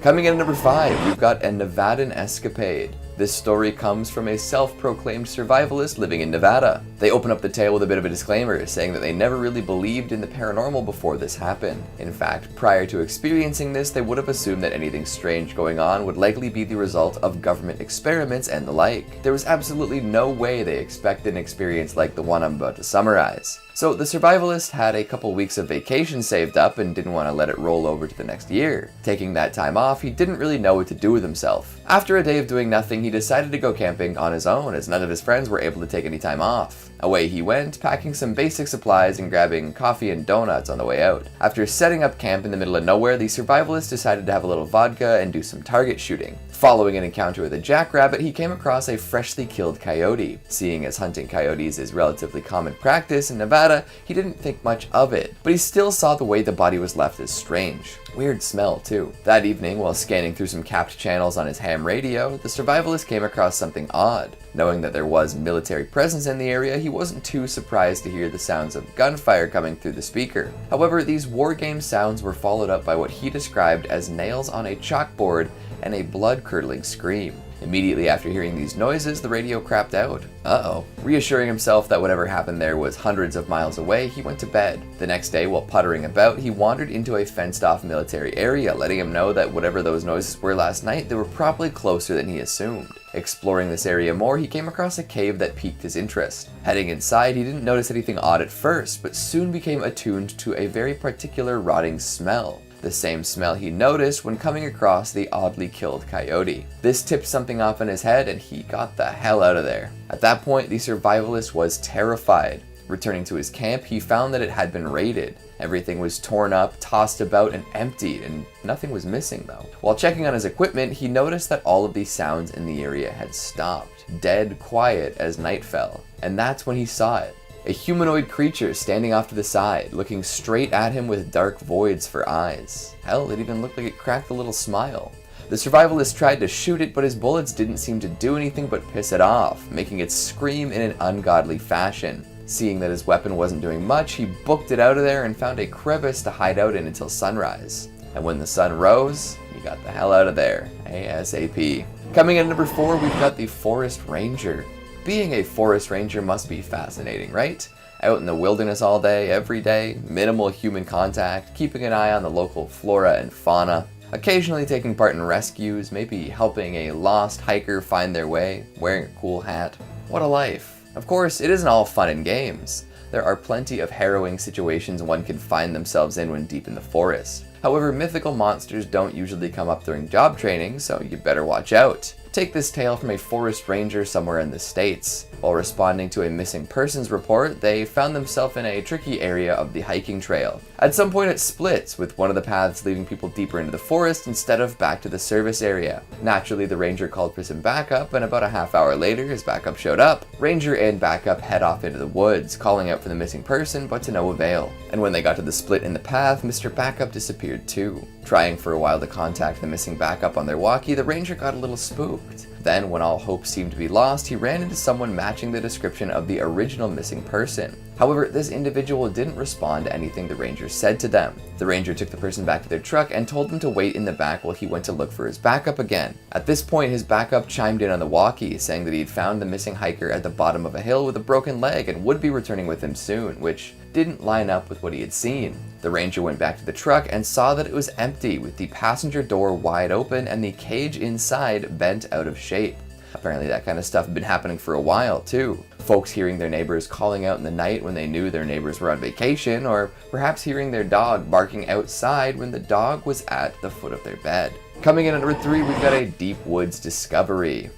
Coming in at number 5, we've got a Nevadan escapade. This story comes from a self-proclaimed survivalist living in Nevada. They open up the tale with a bit of a disclaimer, saying that they never really believed in the paranormal before this happened. In fact, prior to experiencing this, they would have assumed that anything strange going on would likely be the result of government experiments and the like. There was absolutely no way they expected an experience like the one I'm about to summarize. So the survivalist had a couple weeks of vacation saved up and didn't want to let it roll over to the next year. Taking that time off, he didn't really know what to do with himself. After a day of doing nothing, he decided to go camping on his own, as none of his friends were able to take any time off. Away he went, packing some basic supplies and grabbing coffee and donuts on the way out. After setting up camp in the middle of nowhere, the survivalist decided to have a little vodka and do some target shooting. Following an encounter with a jackrabbit, he came across a freshly killed coyote. Seeing as hunting coyotes is relatively common practice in Nevada, he didn't think much of it, but he still saw the way the body was left as strange. Weird smell, too. That evening, while scanning through some capped channels on his ham radio, the survivalist came across something odd. Knowing that there was military presence in the area, he wasn't too surprised to hear the sounds of gunfire coming through the speaker. However, these wargame sounds were followed up by what he described as nails on a chalkboard and a blood-curdling scream. Immediately after hearing these noises, the radio crapped out. Uh-oh. Reassuring himself that whatever happened there was hundreds of miles away, he went to bed. The next day, while puttering about, he wandered into a fenced-off military area, letting him know that whatever those noises were last night, they were probably closer than he assumed. Exploring this area more, he came across a cave that piqued his interest. Heading inside, he didn't notice anything odd at first, but soon became attuned to a very particular rotting smell. The same smell he noticed when coming across the oddly killed coyote. This tipped something off in his head and he got the hell out of there. At that point, the survivalist was terrified. Returning to his camp, he found that it had been raided. Everything was torn up, tossed about, and emptied, and nothing was missing though. While checking on his equipment, he noticed that all of these sounds in the area had stopped, dead quiet as night fell. And that's when he saw it. A humanoid creature standing off to the side, looking straight at him with dark voids for eyes. Hell, it even looked like it cracked a little smile. The survivalist tried to shoot it, but his bullets didn't seem to do anything but piss it off, making it scream in an ungodly fashion. Seeing that his weapon wasn't doing much, he booked it out of there and found a crevice to hide out in until sunrise. And when the sun rose, he got the hell out of there, ASAP. Coming in at number 4, we've got the Forest Ranger. Being a forest ranger must be fascinating, right? Out in the wilderness all day, every day, minimal human contact, keeping an eye on the local flora and fauna, occasionally taking part in rescues, maybe helping a lost hiker find their way, wearing a cool hat. What a life. Of course, it isn't all fun and games. There are plenty of harrowing situations one can find themselves in when deep in the forest. However, mythical monsters don't usually come up during job training, so you better watch out. Take this tale from a forest ranger somewhere in the States. While responding to a missing persons report, they found themselves in a tricky area of the hiking trail. At some point it splits, with one of the paths leading people deeper into the forest instead of back to the service area. Naturally, the ranger called for some backup, and about a half hour later his backup showed up. Ranger and backup head off into the woods, calling out for the missing person, but to no avail. And when they got to the split in the path, Mr. Backup disappeared too. Trying for a while to contact the missing backup on their walkie, the ranger got a little spooked. Then, when all hope seemed to be lost, he ran into someone matching the description of the original missing person. However, this individual didn't respond to anything the ranger said to them. The ranger took the person back to their truck and told them to wait in the back while he went to look for his backup again. At this point, his backup chimed in on the walkie, saying that he'd found the missing hiker at the bottom of a hill with a broken leg and would be returning with him soon, which didn't line up with what he had seen. The ranger went back to the truck and saw that it was empty, with the passenger door wide open and the cage inside bent out of shape. Apparently that kind of stuff had been happening for a while too. Folks hearing their neighbors calling out in the night when they knew their neighbors were on vacation, or perhaps hearing their dog barking outside when the dog was at the foot of their bed. Coming in at number 3, we've got a deep woods discovery.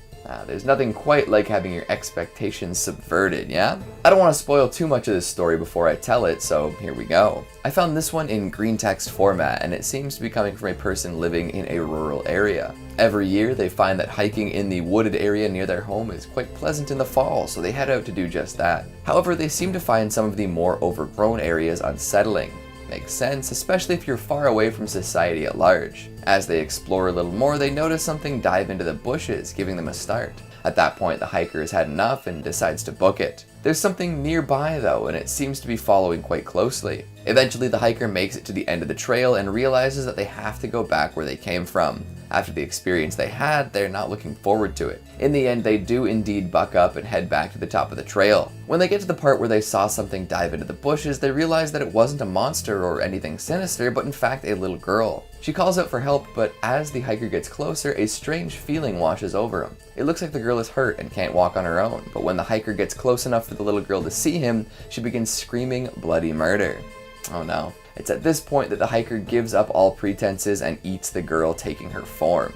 There's nothing quite like having your expectations subverted, yeah? I don't want to spoil too much of this story before I tell it, so here we go. I found this one in GREENTEXT format, and it seems to be coming from a person living in a rural area. Every year, they find that hiking in the wooded area near their home is quite pleasant in the fall, so they head out to do just that. However, they seem to find some of the more overgrown areas unsettling. Makes sense, especially if you're far away from society at large. As they explore a little more, they notice something dive into the bushes, giving them a start. At that point, the hiker has had enough and decides to book it. There's something nearby though, and it seems to be following quite closely. Eventually, the hiker makes it to the end of the trail and realizes that they have to go back where they came from. After the experience they had, they're not looking forward to it. In the end, they do indeed buck up and head back to the top of the trail. When they get to the part where they saw something dive into the bushes, they realize that it wasn't a monster or anything sinister, but in fact a little girl. She calls out for help, but as the hiker gets closer, a strange feeling washes over him. It looks like the girl is hurt and can't walk on her own, but when the hiker gets close enough for the little girl to see him, she begins screaming bloody murder. Oh no. It's at this point that the hiker gives up all pretenses and eats the girl, taking her form.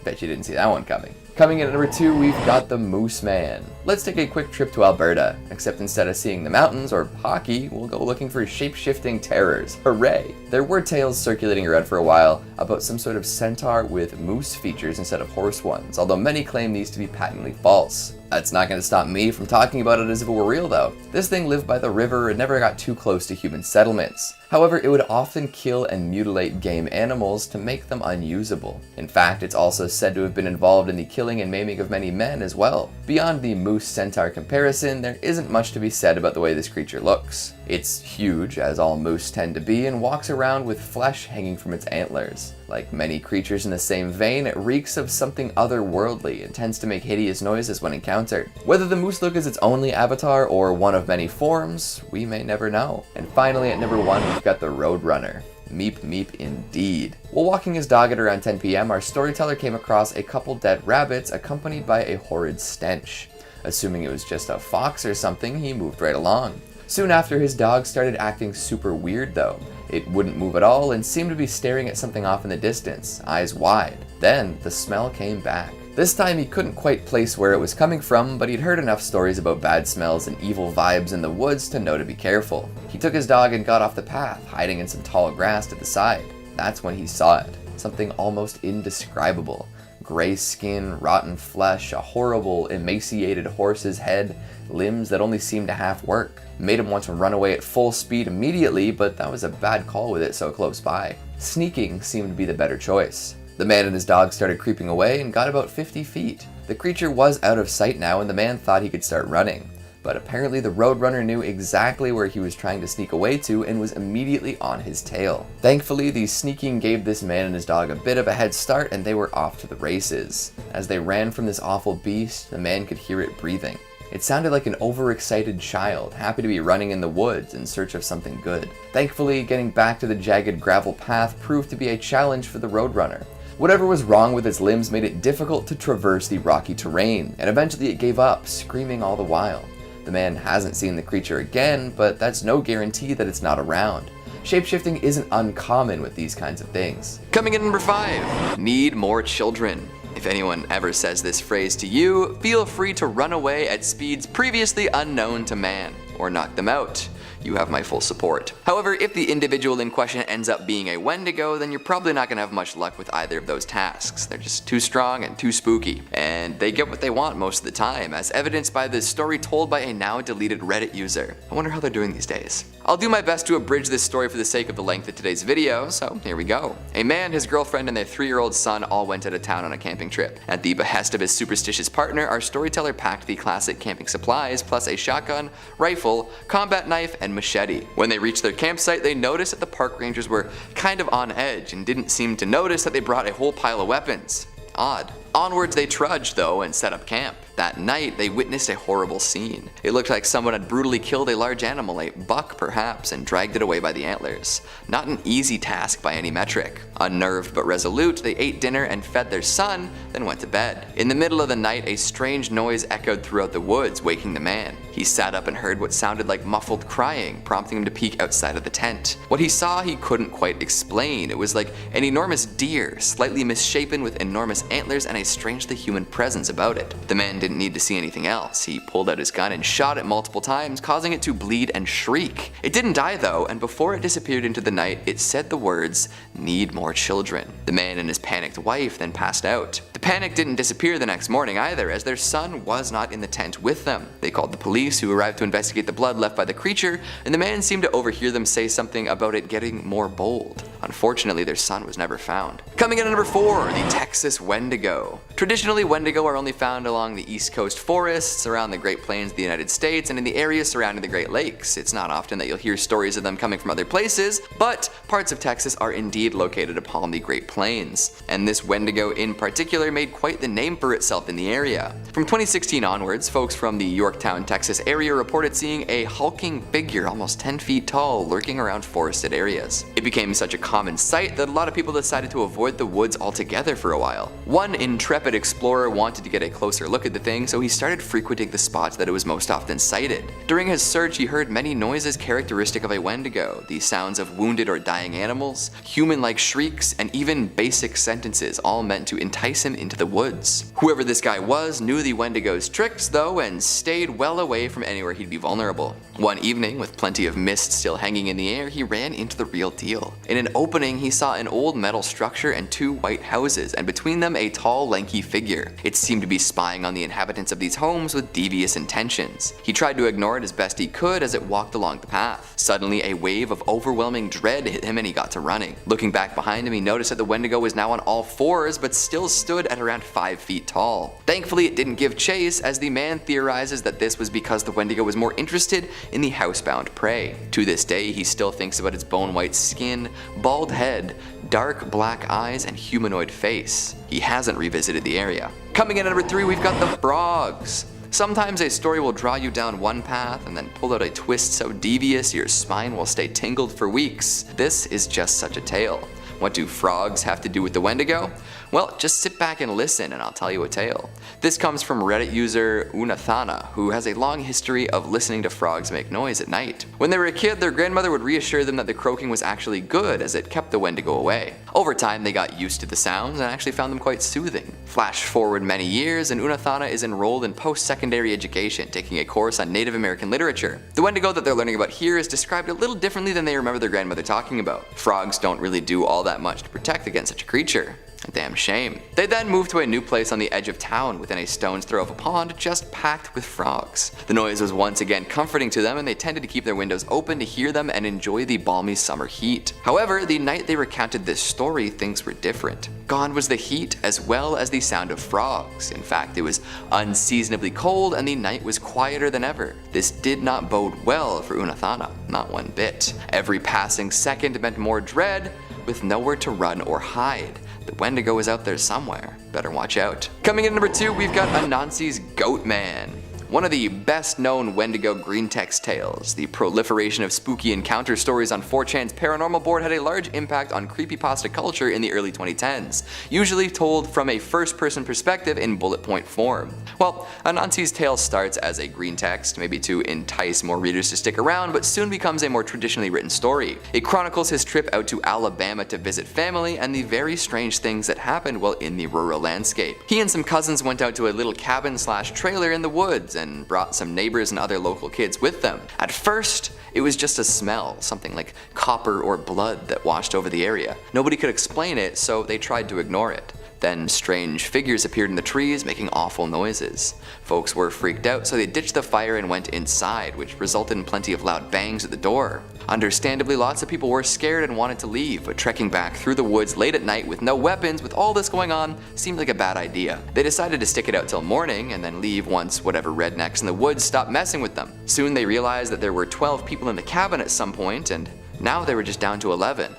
Bet you didn't see that one coming. Coming in at number 2, we've got the Mooseman. Let's take a quick trip to Alberta, except instead of seeing the mountains or hockey, we'll go looking for shape-shifting terrors. Hooray! There were tales circulating around for a while about some sort of centaur with moose features instead of horse ones, although many claim these to be patently false. That's not going to stop me from talking about it as if it were real though. This thing lived by the river and never got too close to human settlements. However, it would often kill and mutilate game animals to make them unusable. In fact, it's also said to have been involved in the killing and maiming of many men as well. Beyond the moose-centaur comparison, there isn't much to be said about the way this creature looks. It's huge, as all moose tend to be, and walks around with flesh hanging from its antlers. Like many creatures in the same vein, it reeks of something otherworldly and tends to make hideous noises when encountered. Whether the moose look is its only avatar or one of many forms, we may never know. And finally, at number 1, we've got the Roadrunner. Meep meep indeed. While walking his dog at around 10 p.m, our storyteller came across a couple dead rabbits accompanied by a horrid stench. Assuming it was just a fox or something, he moved right along. Soon after, his dog started acting super weird though. It wouldn't move at all and seemed to be staring at something off in the distance, eyes wide. Then the smell came back. This time he couldn't quite place where it was coming from, but he'd heard enough stories about bad smells and evil vibes in the woods to know to be careful. He took his dog and got off the path, hiding in some tall grass to the side. That's when he saw it. Something almost indescribable. Gray skin, rotten flesh, a horrible, emaciated horse's head, limbs that only seemed to half work. Made him want to run away at full speed immediately, but that was a bad call with it so close by. Sneaking seemed to be the better choice. The man and his dog started creeping away and got about 50 feet. The creature was out of sight now and the man thought he could start running. But apparently the Roadrunner knew exactly where he was trying to sneak away to and was immediately on his tail. Thankfully, the sneaking gave this man and his dog a bit of a head start and they were off to the races. As they ran from this awful beast, the man could hear it breathing. It sounded like an overexcited child, happy to be running in the woods in search of something good. Thankfully, getting back to the jagged gravel path proved to be a challenge for the Roadrunner. Whatever was wrong with its limbs made it difficult to traverse the rocky terrain, and eventually it gave up, screaming all the while. The man hasn't seen the creature again, but that's no guarantee that it's not around. Shapeshifting isn't uncommon with these kinds of things. Coming in number 5, need more children. If anyone ever says this phrase to you, feel free to run away at speeds previously unknown to man, or knock them out. You have my full support. However, if the individual in question ends up being a Wendigo, then you're probably not gonna have much luck with either of those tasks. They're just too strong and too spooky. And they get what they want most of the time, as evidenced by this story told by a now deleted Reddit user. I wonder how they're doing these days. I'll do my best to abridge this story for the sake of the length of today's video, so here we go. A man, his girlfriend, and their 3-year-old son all went out of town on a camping trip. At the behest of his superstitious partner, our storyteller packed the classic camping supplies, plus a shotgun, rifle, combat knife, and machete. When they reached their campsite, they noticed that the park rangers were kind of on edge and didn't seem to notice that they brought a whole pile of weapons. Odd. Onwards they trudged though and set up camp. That night they witnessed a horrible scene. It looked like someone had brutally killed a large animal, a buck perhaps, and dragged it away by the antlers. Not an easy task by any metric. Unnerved but resolute, they ate dinner and fed their son, then went to bed. In the middle of the night, a strange noise echoed throughout the woods, waking the man. He sat up and heard what sounded like muffled crying, prompting him to peek outside of the tent. What he saw he couldn't quite explain. It was like an enormous deer, slightly misshapen with enormous antlers and a strangely human presence about it. The man didn't need to see anything else. He pulled out his gun and shot it multiple times, causing it to bleed and shriek. It didn't die though, and before it disappeared into the night, it said the words, "Need more children." The man and his panicked wife then passed out. The panic didn't disappear the next morning either, as their son was not in the tent with them. They called the police, who arrived to investigate the blood left by the creature, and the man seemed to overhear them say something about it getting more bold. Unfortunately, their son was never found. Coming in at number 4, the Texas Wendigo. Traditionally, Wendigo are only found along the East Coast forests, around the Great Plains of the United States, and in the areas surrounding the Great Lakes. It's not often that you'll hear stories of them coming from other places, but parts of Texas are indeed located upon the Great Plains. And this Wendigo in particular made quite the name for itself in the area. From 2016 onwards, folks from the Yorktown, Texas area reported seeing a hulking figure almost 10 feet tall lurking around forested areas. It became such a common sight that a lot of people decided to avoid the woods altogether for a while. One intrepid explorer wanted to get a closer look at the thing, so he started frequenting the spots that it was most often sighted. During his search, he heard many noises characteristic of a Wendigo, the sounds of wounded or dying animals, human-like shrieks, and even basic sentences, all meant to entice him into the woods. Whoever this guy was knew the Wendigo's tricks though, and stayed well away from anywhere he'd be vulnerable. One evening, with plenty of mist still hanging in the air, he ran into the real deal. In an opening, he saw an old metal structure and 2 white houses, and between them a tall, lanky figure. It seemed to be spying on the inhabitants of these homes with devious intentions. He tried to ignore it as best he could as it walked along the path. Suddenly, a wave of overwhelming dread hit him and he got to running. Looking back behind him, he noticed that the Wendigo was now on all 4s, but still stood at around 5 feet tall. Thankfully, it didn't give chase, as the man theorizes that this was because the Wendigo was more interested in the housebound prey. To this day, he still thinks about its bone-white skin, bald head, dark black eyes, and humanoid face. He hasn't revisited the area. Coming in at number 3, we've got the frogs. Sometimes a story will draw you down one path and then pull out a twist so devious your spine will stay tingled for weeks. This is just such a tale. What do frogs have to do with the Wendigo? Well, just sit back and listen and I'll tell you a tale. This comes from Reddit user Unathana, who has a long history of listening to frogs make noise at night. When they were a kid, their grandmother would reassure them that the croaking was actually good as it kept the Wendigo away. Over time, they got used to the sounds and actually found them quite soothing. Flash forward many years and Unathana is enrolled in post-secondary education, taking a course on Native American literature. The Wendigo that they're learning about here is described a little differently than they remember their grandmother talking about. Frogs don't really do all that much to protect against such a creature. A damn shame. They then moved to a new place on the edge of town within a stone's throw of a pond just packed with frogs. The noise was once again comforting to them and they tended to keep their windows open to hear them and enjoy the balmy summer heat. However, the night they recounted this story, things were different. Gone was the heat as well as the sound of frogs. In fact, it was unseasonably cold and the night was quieter than ever. This did not bode well for Unathana, not one bit. Every passing second meant more dread, with nowhere to run or hide. The Wendigo is out there somewhere. Better watch out. Coming in at number 2, we've got ANANSIS GOATMAN. One of the best known Wendigo GREENTEXT tales, the proliferation of spooky encounter stories on 4chan's paranormal board had a large impact on creepypasta culture in the early 2010s, usually told from a first-person perspective in bullet point form. Well, ANANSIS' tale starts as a GREENTEXT, maybe to entice more readers to stick around, but soon becomes a more traditionally written story. It chronicles his trip out to Alabama to visit family and the very strange things that happened while in the rural landscape. He and some cousins went out to a little cabin/trailer in the woods and brought some neighbors and other local kids with them. At first, it was just a smell, something like copper or blood that washed over the area. Nobody could explain it, so they tried to ignore it. Then strange figures appeared in the trees making awful noises. Folks were freaked out, so they ditched the fire and went inside, which resulted in plenty of loud bangs at the door. Understandably, lots of people were scared and wanted to leave, but trekking back through the woods late at night with no weapons with all this going on seemed like a bad idea. They decided to stick it out till morning and then leave once whatever rednecks in the woods stopped messing with them. Soon they realized that there were 12 people in the cabin at some point, and now they were just down to 11.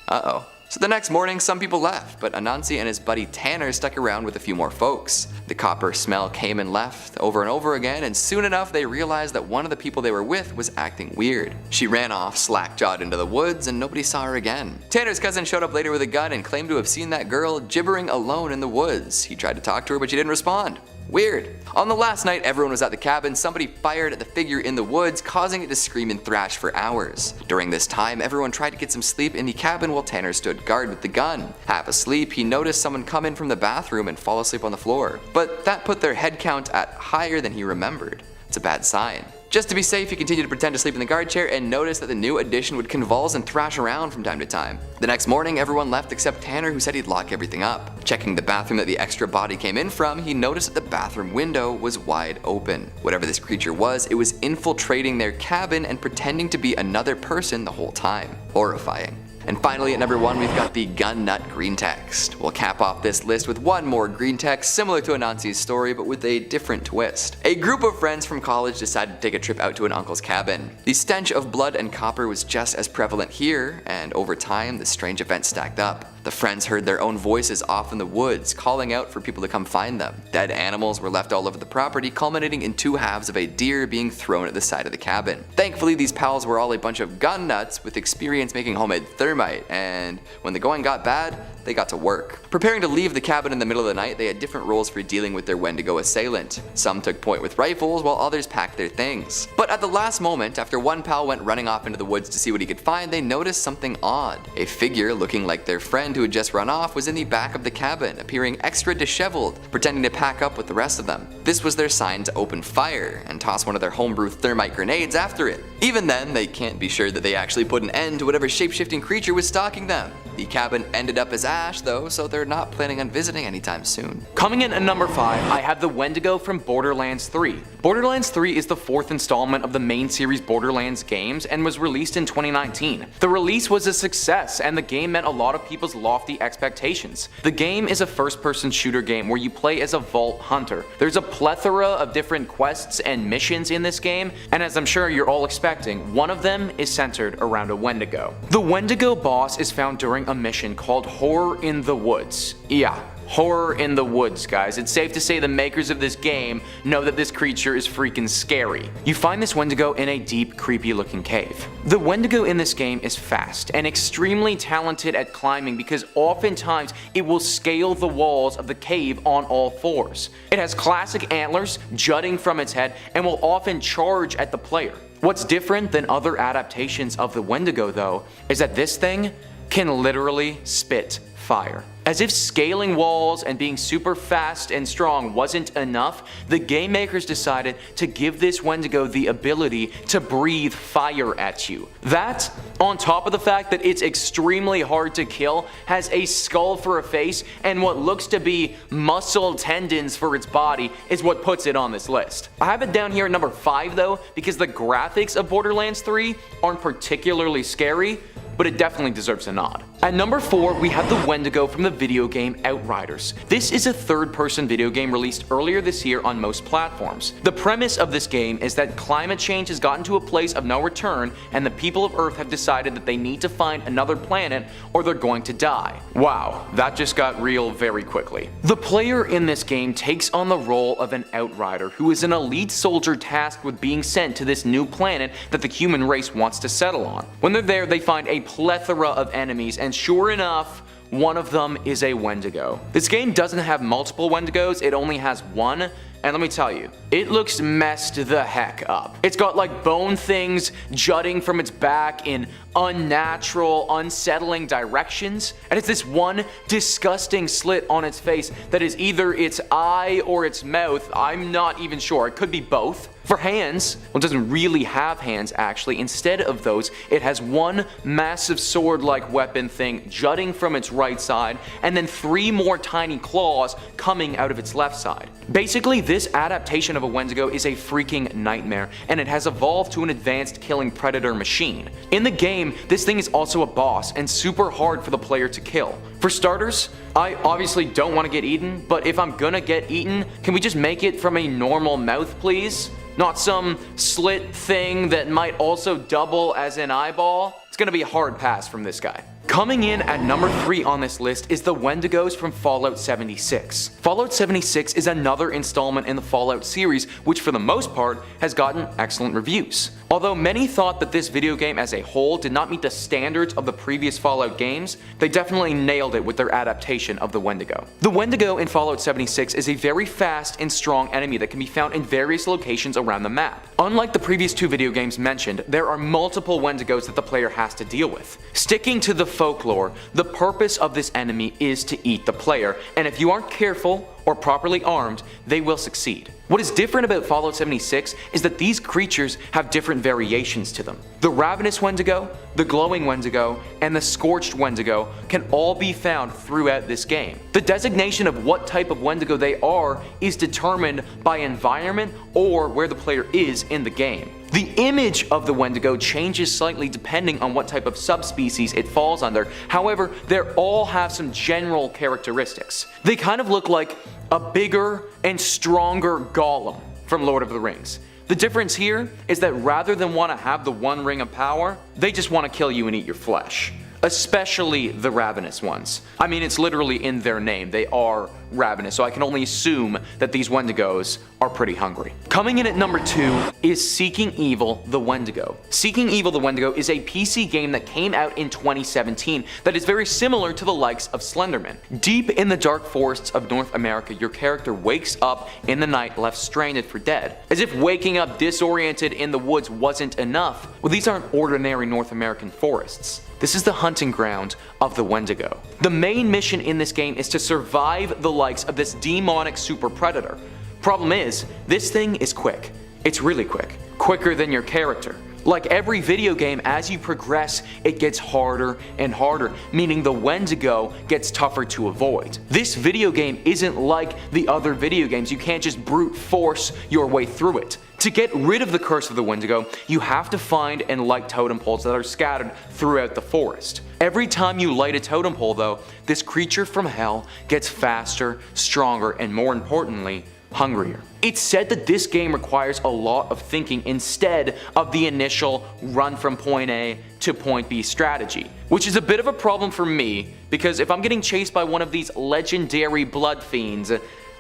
Uh-oh. So the next morning, some people left, but Anansi and his buddy Tanner stuck around with a few more folks. The copper smell came and left over and over again, and soon enough they realized that one of the people they were with was acting weird. She ran off slack-jawed into the woods and nobody saw her again. Tanner's cousin showed up later with a gun and claimed to have seen that girl gibbering alone in the woods. He tried to talk to her, but she didn't respond. Weird. On the last night everyone was at the cabin, somebody fired at the figure in the woods, causing it to scream and thrash for hours. During this time, everyone tried to get some sleep in the cabin while Tanner stood guard with the gun. Half asleep, he noticed someone come in from the bathroom and fall asleep on the floor. But that put their head count at higher than he remembered. It's a bad sign. Just to be safe, he continued to pretend to sleep in the guard chair and noticed that the new addition would convulse and thrash around from time to time. The next morning, everyone left except Tanner, who said he'd lock everything up. Checking the bathroom that the extra body came in from, he noticed that the bathroom window was wide open. Whatever this creature was, it was infiltrating their cabin and pretending to be another person the whole time. Horrifying. And finally at number 1 we've got the gun nut green text. We'll cap off this list with one more green text similar to Anansi's story but with a different twist. A group of friends from college decided to take a trip out to an uncle's cabin. The stench of blood and copper was just as prevalent here, and over time this strange event stacked up. The friends heard their own voices off in the woods, calling out for people to come find them. Dead animals were left all over the property, culminating in 2 halves of a deer being thrown at the side of the cabin. Thankfully, these pals were all a bunch of gun nuts with experience making homemade thermite, and when the going got bad, they got to work. Preparing to leave the cabin in the middle of the night, they had different roles for dealing with their Wendigo assailant. Some took point with rifles, while others packed their things. But at the last moment, after one pal went running off into the woods to see what he could find, they noticed something odd. A figure looking like their friend who had just run off was in the back of the cabin, appearing extra disheveled, pretending to pack up with the rest of them. This was their sign to open fire, and toss one of their homebrew thermite grenades after it. Even then, they can't be sure that they actually put an end to whatever shape-shifting creature was stalking them. The cabin ended up as ash though, so they're not planning on visiting anytime soon. Coming in at number 5, I have the Wendigo from Borderlands 3. Borderlands 3 is the 4th installment of the main series Borderlands games and was released in 2019. The release was a success and the game met a lot of people's lofty expectations. The game is a first-person shooter game where you play as a vault hunter. There's a plethora of different quests and missions in this game, and as I'm sure you're all expecting, one of them is centered around a Wendigo. The Wendigo boss is found during a mission called Horror in the Woods. Yeah, Horror in the Woods, guys. It's safe to say the makers of this game know that this creature is freaking scary. You find this Wendigo in a deep, creepy looking cave. The Wendigo in this game is fast and extremely talented at climbing because oftentimes it will scale the walls of the cave on all fours. It has classic antlers jutting from its head and will often charge at the player. What's different than other adaptations of the Wendigo though, is that this thing can literally spit fire. As if scaling walls and being super fast and strong wasn't enough, the game makers decided to give this Wendigo the ability to breathe fire at you. That, on top of the fact that it's extremely hard to kill, has a skull for a face, and what looks to be muscle tendons for its body is what puts it on this list. I have it down here at number 5 though, because the graphics of Borderlands 3 aren't particularly scary, but it definitely deserves a nod. At number 4, we have the Wendigo from the video game Outriders. This is a third-person video game released earlier this year on most platforms. The premise of this game is that climate change has gotten to a place of no return, and the people of Earth have decided that they need to find another planet or they're going to die. Wow, that just got real very quickly. The player in this game takes on the role of an Outrider who is an elite soldier tasked with being sent to this new planet that the human race wants to settle on. When they're there, they find a plethora of enemies, and sure enough, one of them is a Wendigo. This game doesn't have multiple Wendigos, it only has one, and let me tell you, it looks messed the heck up. It's got like bone things jutting from its back in unnatural, unsettling directions, and it's this one disgusting slit on its face that is either its eye or its mouth. I'm not even sure, it could be both. For hands, well, it doesn't really have hands actually. Instead of those, it has one massive sword-like weapon thing jutting from its right side, and then 3 more tiny claws coming out of its left side. Basically, this adaptation of a Wendigo is a freaking nightmare, and it has evolved to an advanced killing predator machine. In the game, this thing is also a boss, and super hard for the player to kill. For starters, I obviously don't want to get eaten, but if I'm gonna get eaten, can we just make it from a normal mouth, please? Not some slit thing that might also double as an eyeball. It's gonna be a hard pass from this guy. Coming in at number 3 on this list is the Wendigos from Fallout 76. Fallout 76 is another installment in the Fallout series, which for the most part has gotten excellent reviews. Although many thought that this video game as a whole did not meet the standards of the previous Fallout games, they definitely nailed it with their adaptation of the Wendigo. The Wendigo in Fallout 76 is a very fast and strong enemy that can be found in various locations around the map. Unlike the previous 2 video games mentioned, there are multiple Wendigos that the player has to deal with. Sticking to the folklore, the purpose of this enemy is to eat the player, and if you aren't careful or properly armed, they will succeed. What is different about Fallout 76 is that these creatures have different variations to them. The Ravenous Wendigo, the Glowing Wendigo, and the Scorched Wendigo can all be found throughout this game. The designation of what type of Wendigo they are is determined by environment or where the player is in the game. The image of the Wendigo changes slightly depending on what type of subspecies it falls under. However, they all have some general characteristics. They kind of look like a bigger and stronger Gollum from Lord of the Rings. The difference here is that rather than want to have the one ring of power, they just want to kill you and eat your flesh. Especially the ravenous ones. I mean, it's literally in their name. They are ravenous, so I can only assume that these Wendigos are pretty hungry. Coming in at number 2 is Seeking Evil the Wendigo. Seeking Evil the Wendigo is a PC game that came out in 2017 that is very similar to the likes of Slenderman. Deep in the dark forests of North America, your character wakes up in the night left stranded for dead. As if waking up disoriented in the woods wasn't enough, well, these aren't ordinary North American forests. This is the hunting ground of the Wendigo. The main mission in this game is to survive the likes of this demonic super predator. Problem is, this thing is quick. It's really quick. Quicker than your character. Like every video game, as you progress, it gets harder and harder, meaning the Wendigo gets tougher to avoid. This video game isn't like the other video games. You can't just brute force your way through it. To get rid of the curse of the Wendigo, you have to find and light totem poles that are scattered throughout the forest. Every time you light a totem pole though, this creature from hell gets faster, stronger, and more importantly, hungrier. It's said that this game requires a lot of thinking instead of the initial run from point A to point B strategy, which is a bit of a problem for me because if I'm getting chased by one of these legendary blood fiends,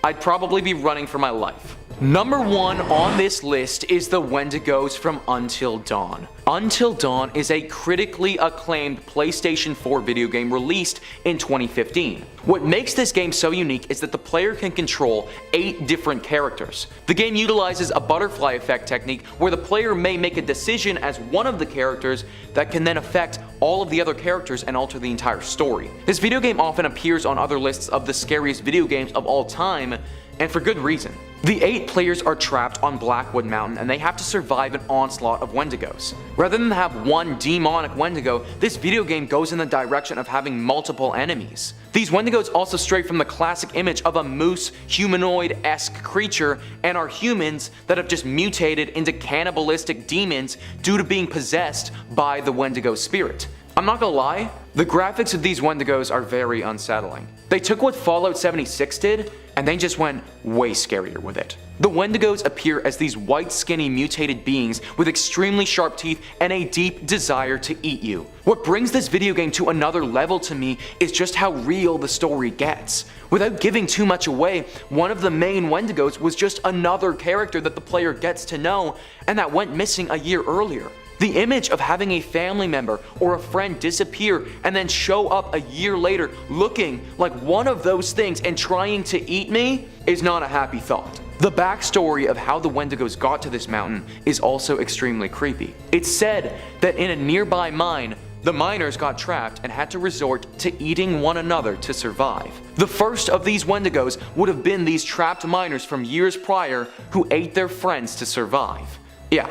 I'd probably be running for my life. Number 1 on this list is the Wendigos from Until Dawn. Until Dawn is a critically acclaimed PlayStation 4 video game released in 2015. What makes this game so unique is that the player can control 8 different characters. The game utilizes a butterfly effect technique where the player may make a decision as one of the characters that can then affect all of the other characters and alter the entire story. This video game often appears on other lists of the scariest video games of all time, and for good reason. The 8 players are trapped on Blackwood Mountain and they have to survive an onslaught of Wendigos. Rather than have one demonic Wendigo, this video game goes in the direction of having multiple enemies. These Wendigos also stray from the classic image of a moose humanoid-esque creature and are humans that have just mutated into cannibalistic demons due to being possessed by the Wendigo spirit. I'm not gonna lie, the graphics of these Wendigos are very unsettling. They took what Fallout 76 did and they just went way scarier with it. The Wendigos appear as these white skinny mutated beings with extremely sharp teeth and a deep desire to eat you. What brings this video game to another level to me is just how real the story gets. Without giving too much away, one of the main Wendigos was just another character that the player gets to know and that went missing a year earlier. The image of having a family member or a friend disappear and then show up a year later looking like one of those things and trying to eat me is not a happy thought. The backstory of how the Wendigos got to this mountain is also extremely creepy. It's said that in a nearby mine, the miners got trapped and had to resort to eating one another to survive. The first of these Wendigos would have been these trapped miners from years prior who ate their friends to survive. Yeah.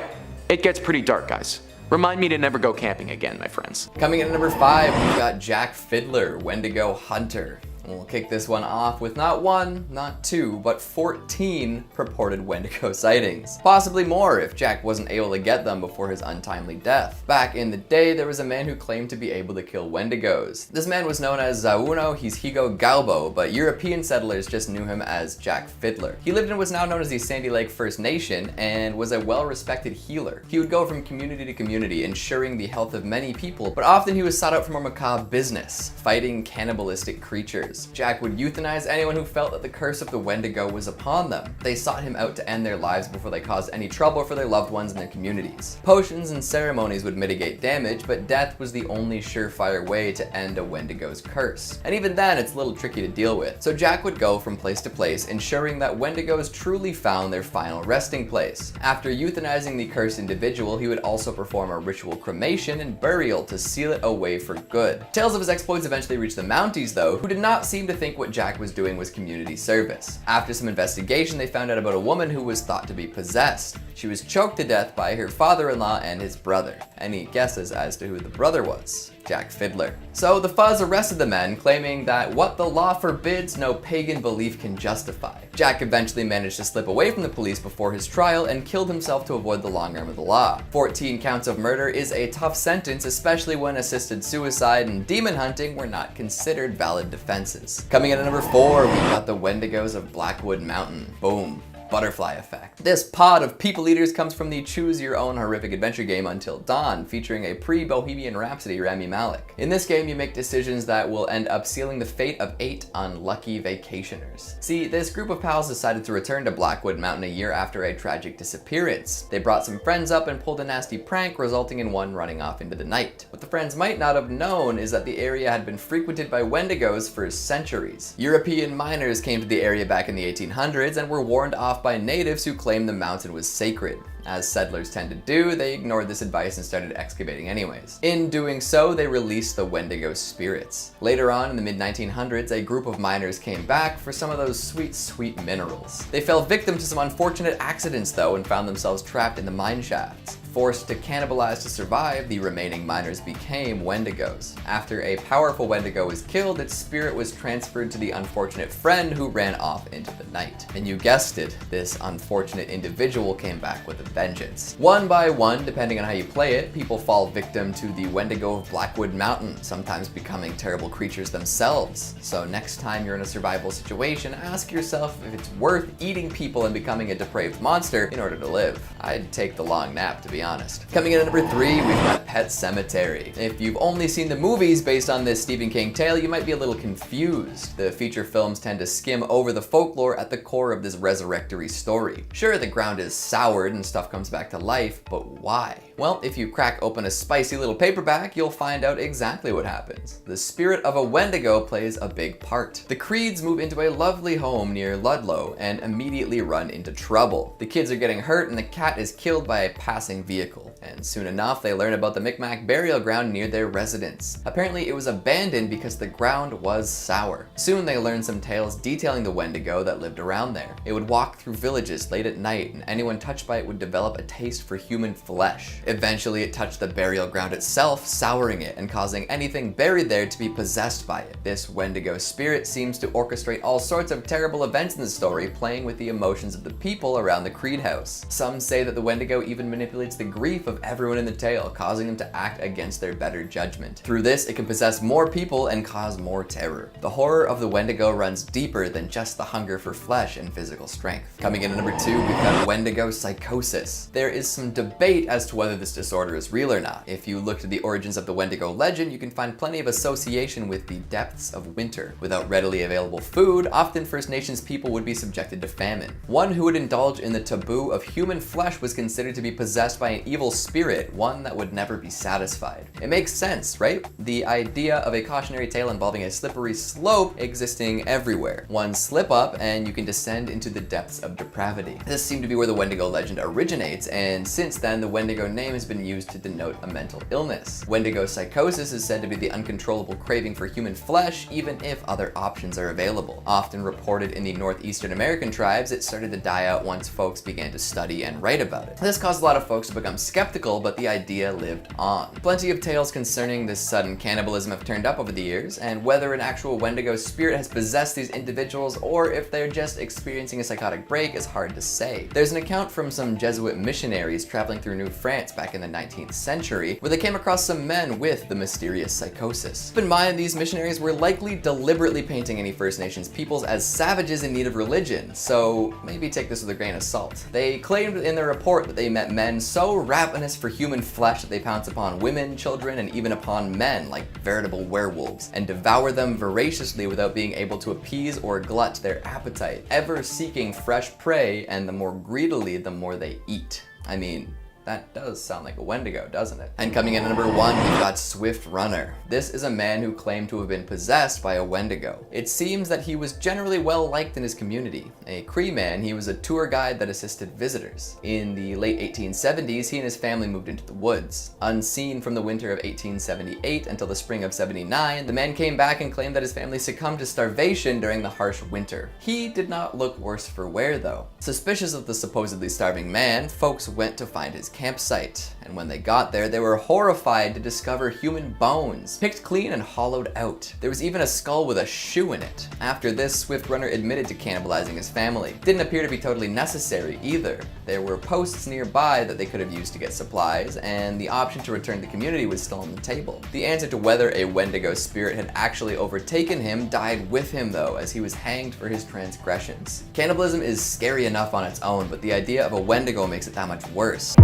It gets pretty dark, guys. Remind me to never go camping again, my friends. Coming in at number 5, we've got Jack Fiddler, Wendigo Hunter. And we'll kick this one off with not 1, not 2, but 14 purported Wendigo sightings. Possibly more if Jack wasn't able to get them before his untimely death. Back in the day, there was a man who claimed to be able to kill Wendigos. This man was known as Zauno Hishigo Galbo, but European settlers just knew him as Jack Fiddler. He lived in what's now known as the Sandy Lake First Nation and was a well-respected healer. He would go from community to community, ensuring the health of many people, but often he was sought out for more macabre business, fighting cannibalistic creatures. Jack would euthanize anyone who felt that the curse of the Wendigo was upon them. They sought him out to end their lives before they caused any trouble for their loved ones in their communities. Potions and ceremonies would mitigate damage, but death was the only surefire way to end a Wendigo's curse. And even then, it's a little tricky to deal with. So Jack would go from place to place, ensuring that Wendigos truly found their final resting place. After euthanizing the cursed individual, he would also perform a ritual cremation and burial to seal it away for good. Tales of his exploits eventually reached the Mounties though, who did not not seem to think what Jack was doing was community service. After some investigation, they found out about a woman who was thought to be possessed. She was choked to death by her father-in-law and his brother. Any guesses as to who the brother was? Jack Fiddler. So the Fuzz arrested the men, claiming that what the law forbids, no pagan belief can justify. Jack eventually managed to slip away from the police before his trial and killed himself to avoid the long arm of the law. 14 counts of murder is a tough sentence, especially when assisted suicide and demon hunting were not considered valid defenses. Coming in at number 4, we've got the Wendigos of Blackwood Mountain. Boom. Butterfly effect. This pod of people eaters comes from the choose your own horrific adventure game Until Dawn, featuring a pre-Bohemian Rhapsody Rami Malek. In this game, you make decisions that will end up sealing the fate of 8 unlucky vacationers. See, this group of pals decided to return to Blackwood Mountain a year after a tragic disappearance. They brought some friends up and pulled a nasty prank, resulting in one running off into the night. What the friends might not have known is that the area had been frequented by Wendigos for centuries. European miners came to the area back in the 1800s and were warned off by natives who claimed the mountain was sacred. As settlers tend to do, they ignored this advice and started excavating anyways. In doing so, they released the Wendigo spirits. Later on in the mid-1900s, a group of miners came back for some of those sweet, sweet minerals. They fell victim to some unfortunate accidents though and found themselves trapped in the mine shafts. Forced to cannibalize to survive, the remaining miners became Wendigos. After a powerful Wendigo was killed, its spirit was transferred to the unfortunate friend who ran off into the night. And you guessed it, this unfortunate individual came back with a vengeance. One by one, depending on how you play it, people fall victim to the Wendigo of Blackwood Mountain, sometimes becoming terrible creatures themselves. So next time you're in a survival situation, ask yourself if it's worth eating people and becoming a depraved monster in order to live. I'd take the long nap, to be honest. Coming in at number 3, we've got Pet Sematary. If you've only seen the movies based on this Stephen King tale, you might be a little confused. The feature films tend to skim over the folklore at the core of this resurrectory story. Sure, the ground is soured and stuff comes back to life, but why? Well, if you crack open a spicy little paperback, you'll find out exactly what happens. The spirit of a Wendigo plays a big part. The Creeds move into a lovely home near Ludlow and immediately run into trouble. The kids are getting hurt and the cat is killed by a passing vehicle. And soon enough, they learn about the Micmac burial ground near their residence. Apparently, it was abandoned because the ground was sour. Soon they learn some tales detailing the Wendigo that lived around there. It would walk through villages late at night, and anyone touched by it would develop a taste for human flesh. Eventually, it touched the burial ground itself, souring it and causing anything buried there to be possessed by it. This Wendigo spirit seems to orchestrate all sorts of terrible events in the story, playing with the emotions of the people around the Creed house. Some say that the Wendigo even manipulates the grief of everyone in the tale, causing them to act against their better judgment. Through this, it can possess more people and cause more terror. The horror of the Wendigo runs deeper than just the hunger for flesh and physical strength. Coming in at number 2, we've got Wendigo psychosis. There is some debate as to whether this disorder is real or not. If you look to the origins of the Wendigo legend, you can find plenty of association with the depths of winter. Without readily available food, often First Nations people would be subjected to famine. One who would indulge in the taboo of human flesh was considered to be possessed by an evil spirit, one that would never be satisfied. It makes sense, right? The idea of a cautionary tale involving a slippery slope existing everywhere. One slip up and you can descend into the depths of depravity. This seemed to be where the Wendigo legend originates, and since then the Wendigo name has been used to denote a mental illness. Wendigo psychosis is said to be the uncontrollable craving for human flesh, even if other options are available. Often reported in the northeastern American tribes, it started to die out once folks began to study and write about it. This caused a lot of folks to become skeptical, but the idea lived on. Plenty of tales concerning this sudden cannibalism have turned up over the years, and whether an actual Wendigo spirit has possessed these individuals or if they're just experiencing a psychotic break is hard to say. There's an account from some Jesuit missionaries traveling through New France back in the 19th century, where they came across some men with the mysterious psychosis. Keep in mind, these missionaries were likely deliberately painting any First Nations peoples as savages in need of religion, so maybe take this with a grain of salt. They claimed in their report that they met men so ravenous for human flesh that they pounce upon women, children, and even upon men like veritable werewolves, and devour them voraciously without being able to appease or glut their appetite, ever seeking fresh prey, and the more greedily the more they eat. I mean, That does sound like a Wendigo, doesn't it? And coming in at number 1, we've got Swift Runner. This is a man who claimed to have been possessed by a Wendigo. It seems that he was generally well liked in his community. A Cree man, he was a tour guide that assisted visitors. In the late 1870s, he and his family moved into the woods. Unseen from the winter of 1878 until the spring of 79, the man came back and claimed that his family succumbed to starvation during the harsh winter. He did not look worse for wear though. Suspicious of the supposedly starving man, folks went to find his campsite. And when they got there, they were horrified to discover human bones, picked clean and hollowed out. There was even a skull with a shoe in it. After this, Swift Runner admitted to cannibalizing his family. Didn't appear to be totally necessary either. There were posts nearby that they could have used to get supplies, and the option to return to the community was still on the table. The answer to whether a Wendigo spirit had actually overtaken him died with him though, as he was hanged for his transgressions. Cannibalism is scary enough on its own, but the idea of a Wendigo makes it that much worse.